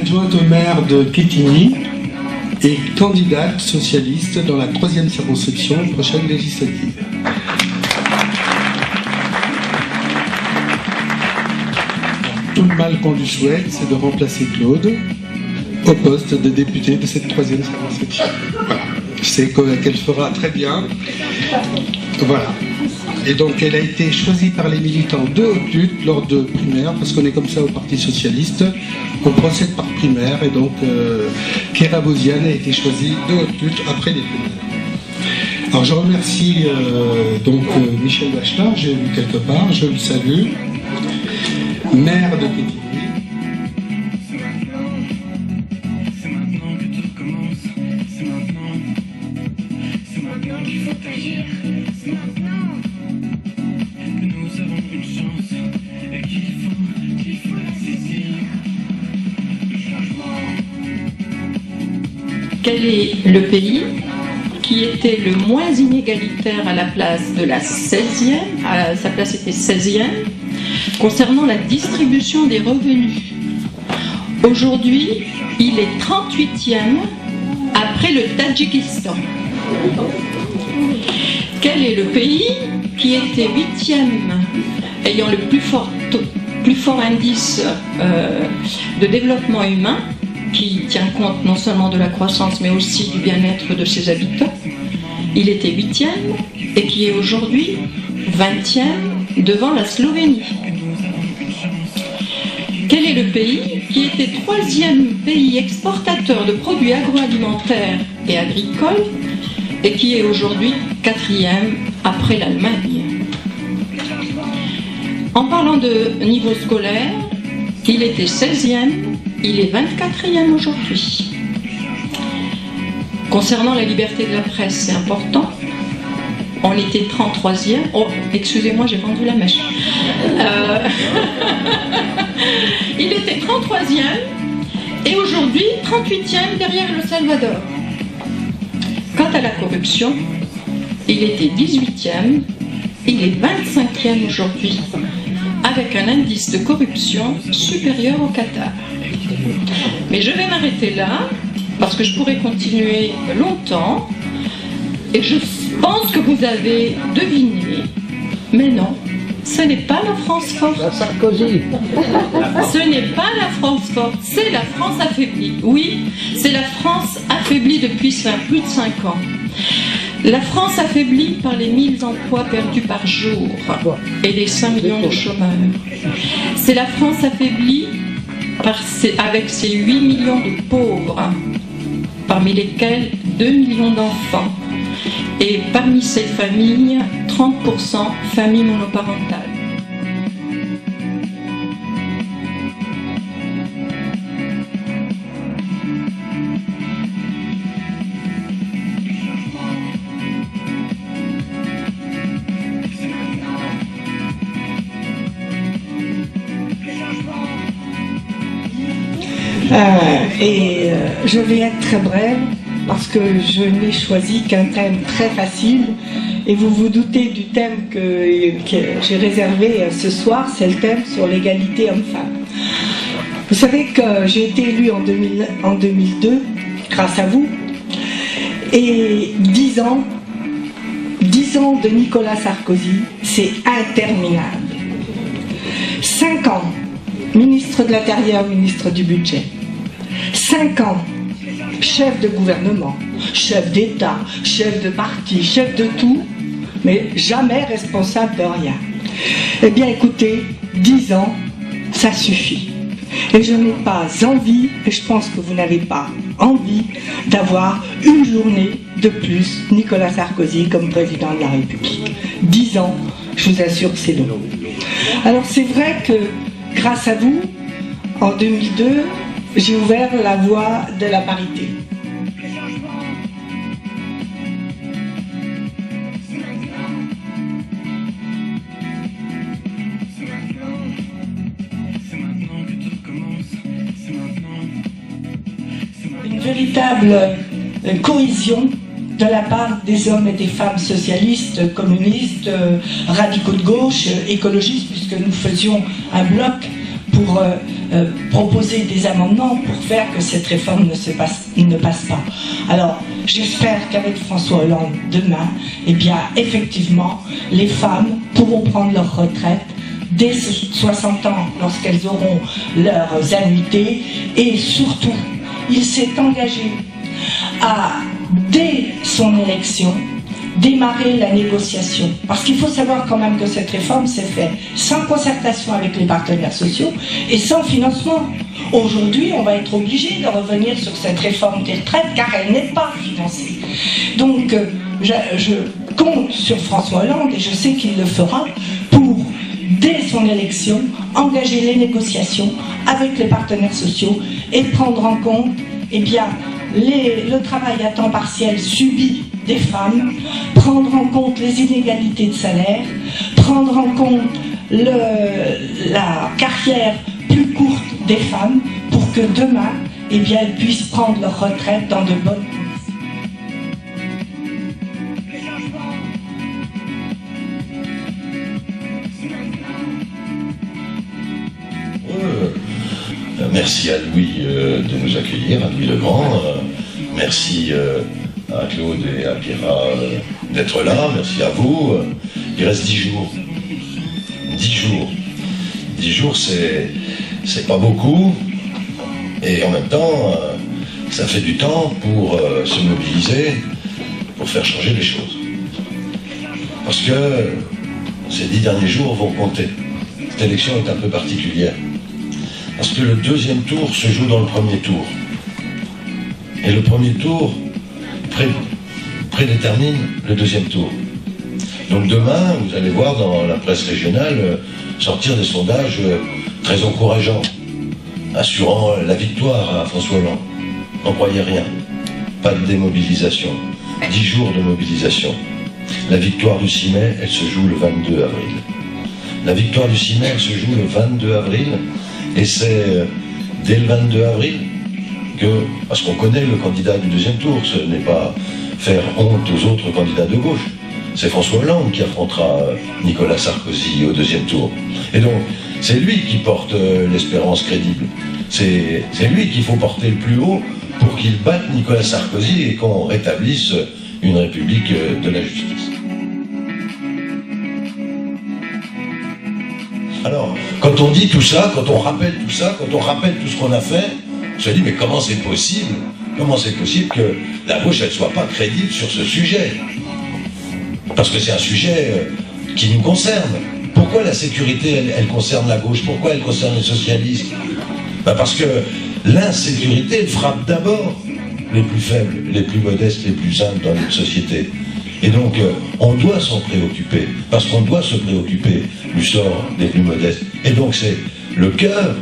adjointe au maire de Quetigny et candidate socialiste dans la 3e circonscription prochaine législative. Tout le mal qu'on lui souhaite, c'est de remplacer Claude au poste de député de cette 3e circonscription. Voilà. Je sais qu'elle fera très bien. Voilà. Et donc elle a été choisie par les militants de haute lutte lors de primaires, parce qu'on est comme ça au Parti Socialiste, on procède par primaire, et donc Kéra Bouziane a été choisie de haute lutte après les primaires. Alors je remercie Michel Bachelard, j'ai vu quelque part, je le salue, maire de Quetigny. Quel est le pays qui était le moins inégalitaire à la place de la 16e, sa place était 16e, concernant la distribution des revenus? Aujourd'hui, il est 38e après le Tadjikistan. Quel est le pays qui était 8e, ayant le plus fort indice de développement humain, qui tient compte non seulement de la croissance mais aussi du bien-être de ses habitants? Il était 8e et qui est aujourd'hui 20e devant la Slovénie. Quel est le pays qui était 3e pays exportateur de produits agroalimentaires et agricoles et qui est aujourd'hui 4e après l'Allemagne? En parlant de niveau scolaire, il était 16e, il est 24e aujourd'hui. Concernant la liberté de la presse, c'est important. On était 33e. Oh, excusez-moi, j'ai vendu la mèche. Il était 33e et aujourd'hui 38e derrière le Salvador. Quant à la corruption, il était 18e, il est 25e aujourd'hui, avec un indice de corruption supérieur au Qatar. Mais je vais m'arrêter là, parce que je pourrais continuer longtemps, et je pense que vous avez deviné, mais non, ce n'est pas la France forte. La Sarkozy. Ce n'est pas la France forte, c'est la France affaiblie. Oui, c'est la France affaiblie depuis plus de 5 ans. La France affaiblie par les 1000 emplois perdus par jour et les 5 millions de chômeurs. C'est la France affaiblie avec ses 8 millions de pauvres, parmi lesquels 2 millions d'enfants. Et parmi ces familles, 30% familles monoparentales. Je vais être très brève parce que je n'ai choisi qu'un thème très facile et vous vous doutez du thème que j'ai réservé ce soir, c'est le thème sur l'égalité homme-femme. Vous savez que j'ai été élue en 2002 grâce à vous, et 10 ans de Nicolas Sarkozy, c'est interminable. 5 ans, ministre de l'Intérieur, ministre du Budget. 5 ans, chef de gouvernement, chef d'État, chef de parti, chef de tout, mais jamais responsable de rien. Eh bien écoutez, 10 ans, ça suffit. Et je n'ai pas envie, et je pense que vous n'avez pas envie, d'avoir une journée de plus Nicolas Sarkozy comme président de la République. 10 ans, je vous assure, c'est long. Alors c'est vrai que grâce à vous, en 2002, j'ai ouvert la voie de la parité. Une véritable cohésion de la part des hommes et des femmes socialistes, communistes, radicaux de gauche, écologistes, puisque nous faisions un bloc pour proposer des amendements pour faire que cette réforme ne passe pas. Alors, j'espère qu'avec François Hollande, demain, eh bien, effectivement, les femmes pourront prendre leur retraite dès 60 ans, lorsqu'elles auront leurs annuités, et surtout, il s'est engagé à, dès son élection, démarrer la négociation. Parce qu'il faut savoir quand même que cette réforme s'est faite sans concertation avec les partenaires sociaux et sans financement. Aujourd'hui, on va être obligé de revenir sur cette réforme des retraites car elle n'est pas financée. Donc, je compte sur François Hollande et je sais qu'il le fera pour, dès son élection, engager les négociations avec les partenaires sociaux et prendre en compte, eh bien, le travail à temps partiel subi des femmes, prendre en compte les inégalités de salaire, prendre en compte la carrière plus courte des femmes pour que demain, eh bien, elles puissent prendre leur retraite dans de bonnes conditions. Merci à Louis de nous accueillir, à Louis Legrand. Merci à Claude et à Pierra d'être là. Merci à vous. Il reste 10 jours. 10 jours. 10 jours, c'est pas beaucoup. Et en même temps, ça fait du temps pour se mobiliser, pour faire changer les choses. Parce que ces 10 derniers jours vont compter. Cette élection est un peu particulière. Parce que le deuxième tour se joue dans le premier tour. Et le premier tour prédétermine le deuxième tour. Donc demain, vous allez voir dans la presse régionale sortir des sondages très encourageants, assurant la victoire à François Hollande. N'en croyez rien. Pas de démobilisation. 10 jours de mobilisation. La victoire du 6 mai, elle se joue le 22 avril. La victoire du 6 mai, elle se joue le 22 avril. Et c'est dès le 22 avril que, parce qu'on connaît le candidat du deuxième tour, ce n'est pas faire honte aux autres candidats de gauche. C'est François Hollande qui affrontera Nicolas Sarkozy au deuxième tour. Et donc, c'est lui qui porte l'espérance crédible. C'est lui qu'il faut porter le plus haut pour qu'il batte Nicolas Sarkozy et qu'on rétablisse une république de la justice. Alors, quand on dit tout ça, quand on rappelle tout ça, quand on rappelle tout ce qu'on a fait, on se dit, mais comment c'est possible? Comment c'est possible que la gauche, elle ne soit pas crédible sur ce sujet? Parce que c'est un sujet qui nous concerne. Pourquoi la sécurité, elle concerne la gauche? Pourquoi elle concerne les socialistes? Parce que l'insécurité, elle frappe d'abord les plus faibles, les plus modestes, les plus humbles dans notre société. Et donc, on doit s'en préoccuper, parce qu'on doit se préoccuper du sort des plus modestes. Et donc, c'est le cœur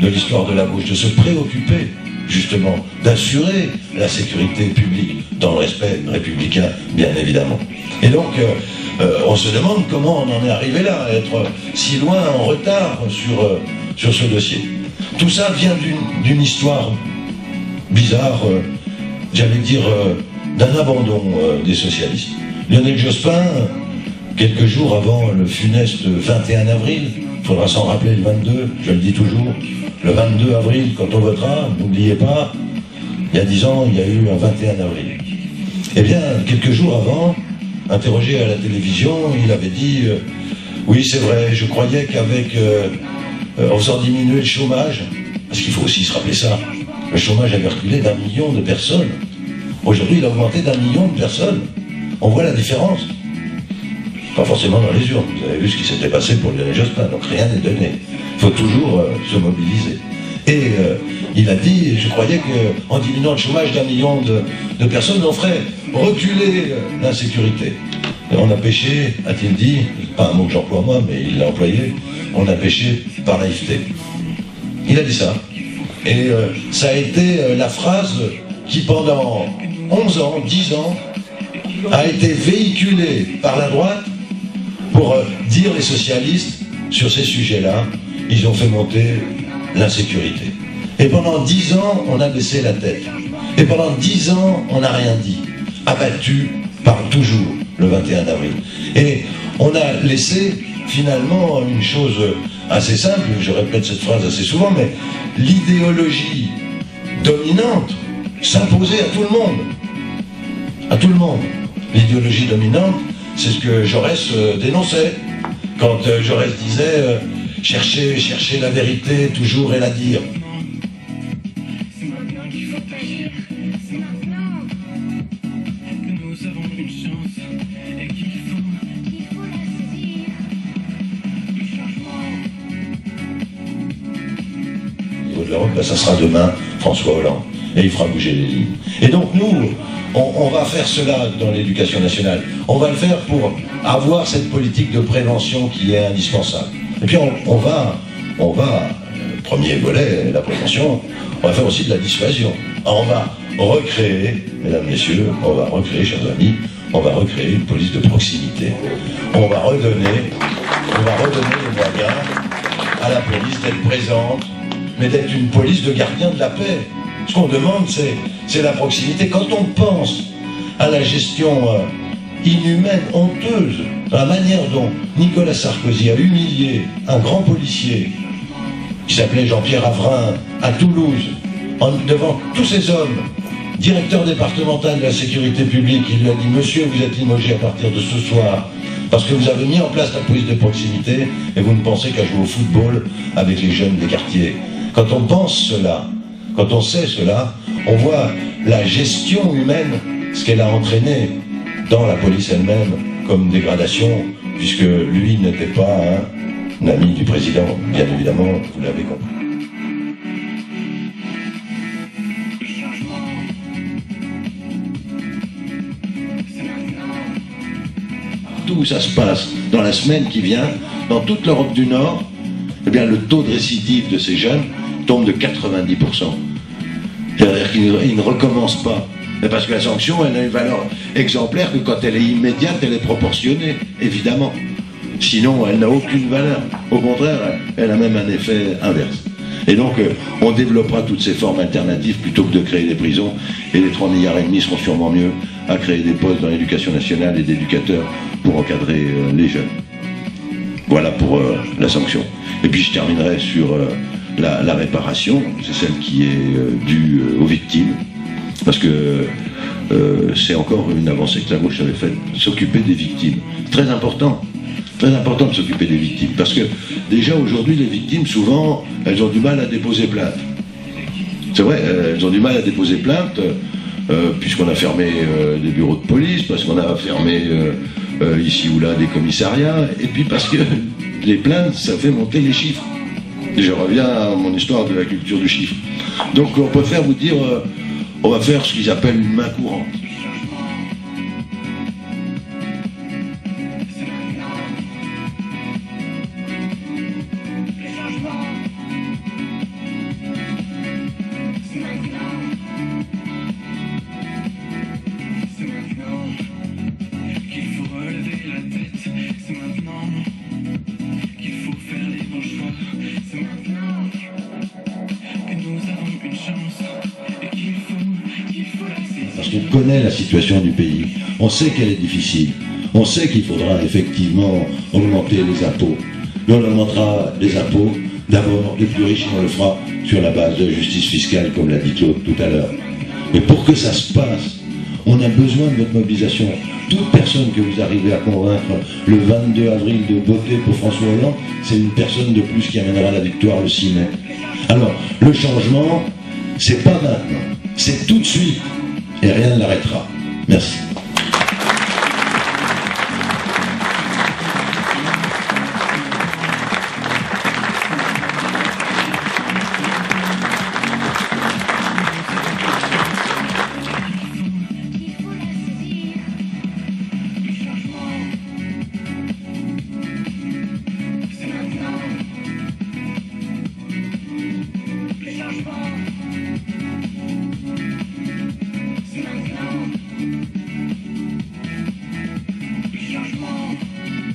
de l'histoire de la gauche, de se préoccuper, justement, d'assurer la sécurité publique, dans le respect républicain, bien évidemment. Et donc, on se demande comment on en est arrivé là, à être si loin en retard sur ce dossier. Tout ça vient d'une histoire bizarre, j'allais dire, d'un abandon des socialistes. Lionel Jospin, quelques jours avant le funeste 21 avril, il faudra s'en rappeler le 22, je le dis toujours, le 22 avril, quand on votera, n'oubliez pas, il y a 10 ans, il y a eu un 21 avril. Eh bien, quelques jours avant, interrogé à la télévision, il avait dit oui, c'est vrai, je croyais qu'avec en faisant diminuer le chômage, parce qu'il faut aussi se rappeler ça, le chômage avait reculé d'1 million de personnes. Aujourd'hui, il a augmenté d'1 million de personnes. On voit la différence. Pas forcément dans les urnes. Vous avez vu ce qui s'était passé pour Lionel Jospin, donc rien n'est donné. Il faut toujours se mobiliser. Et il a dit, je croyais qu'en diminuant le chômage d'1 million de personnes, on ferait reculer l'insécurité. Et on a péché, a-t-il dit, pas un mot que j'emploie moi, mais il l'a employé, on a péché par naïveté. Il a dit ça. Et ça a été la phrase qui pendant 11 ans, 10 ans, a été véhiculée par la droite pour dire les socialistes, sur ces sujets-là, ils ont fait monter l'insécurité. Et pendant 10 ans, on a baissé la tête. Et pendant 10 ans, on n'a rien dit. Abattu par toujours le 21 avril. Et on a laissé finalement une chose assez simple, je répète cette phrase assez souvent, mais l'idéologie dominante s'imposait à tout le monde. À tout le monde. L'idéologie dominante, c'est ce que Jaurès dénonçait. Quand Jaurès disait chercher la vérité toujours et la dire. De l'Europe, ben, ça sera demain François Hollande, et il fera bouger les lignes. Et donc nous, on va faire cela dans l'éducation nationale. On va le faire pour avoir cette politique de prévention qui est indispensable. Et puis on va, premier volet, la prévention, on va faire aussi de la dissuasion. On va recréer, mesdames, messieurs, on va recréer, chers amis, on va recréer une police de proximité. On va redonner les moyens à la police d'être présente, mais d'être une police de gardien de la paix. Ce qu'on demande, c'est la proximité. Quand on pense à la gestion inhumaine, honteuse, la manière dont Nicolas Sarkozy a humilié un grand policier qui s'appelait Jean-Pierre Avrin à Toulouse, devant tous ces hommes, directeur départemental de la sécurité publique, il lui a dit « Monsieur, vous êtes limogé à partir de ce soir, parce que vous avez mis en place la police de proximité et vous ne pensez qu'à jouer au football avec les jeunes des quartiers. » Quand on pense cela, quand on sait cela, on voit la gestion humaine, ce qu'elle a entraîné dans la police elle-même comme dégradation, puisque lui n'était pas un ami du président, bien évidemment, vous l'avez compris. Tout où ça se passe dans la semaine qui vient, dans toute l'Europe du Nord, eh bien, le taux de récidive de ces jeunes tombe de 90%. C'est-à-dire qu'ils ne recommencent pas. Mais parce que la sanction, elle a une valeur exemplaire que quand elle est immédiate, elle est proportionnée, évidemment. Sinon, elle n'a aucune valeur. Au contraire, elle a même un effet inverse. Et donc, on développera toutes ces formes alternatives plutôt que de créer des prisons. Et les 3,5 milliards seront sûrement mieux à créer des postes dans l'éducation nationale et d'éducateurs pour encadrer les jeunes. Voilà pour la sanction. Et puis je terminerai sur la réparation, c'est celle qui est due aux victimes, parce que c'est encore une avancée que la gauche avait faite, s'occuper des victimes. Très important de s'occuper des victimes, parce que déjà aujourd'hui les victimes, souvent, elles ont du mal à déposer plainte. C'est vrai, elles ont du mal à déposer plainte, puisqu'on a fermé des bureaux de police, parce qu'on a fermé ici ou là des commissariats, et puis parce que les plaintes, ça fait monter les chiffres. Et je reviens à mon histoire de la culture du chiffre. Donc on préfère vous dire, on va faire ce qu'ils appellent une main courante. Parce qu'on connaît la situation du pays, on sait qu'elle est difficile, on sait qu'il faudra effectivement augmenter les impôts. Mais on augmentera les impôts, d'abord les plus riches, on le fera sur la base de la justice fiscale, comme l'a dit Claude tout à l'heure. Mais pour que ça se passe, on a besoin de votre mobilisation. Toute personne que vous arrivez à convaincre le 22 avril de voter pour François Hollande, c'est une personne de plus qui amènera la victoire le 6 mai. Alors, le changement, c'est pas maintenant, c'est tout de suite. Et rien ne l'arrêtera. Merci.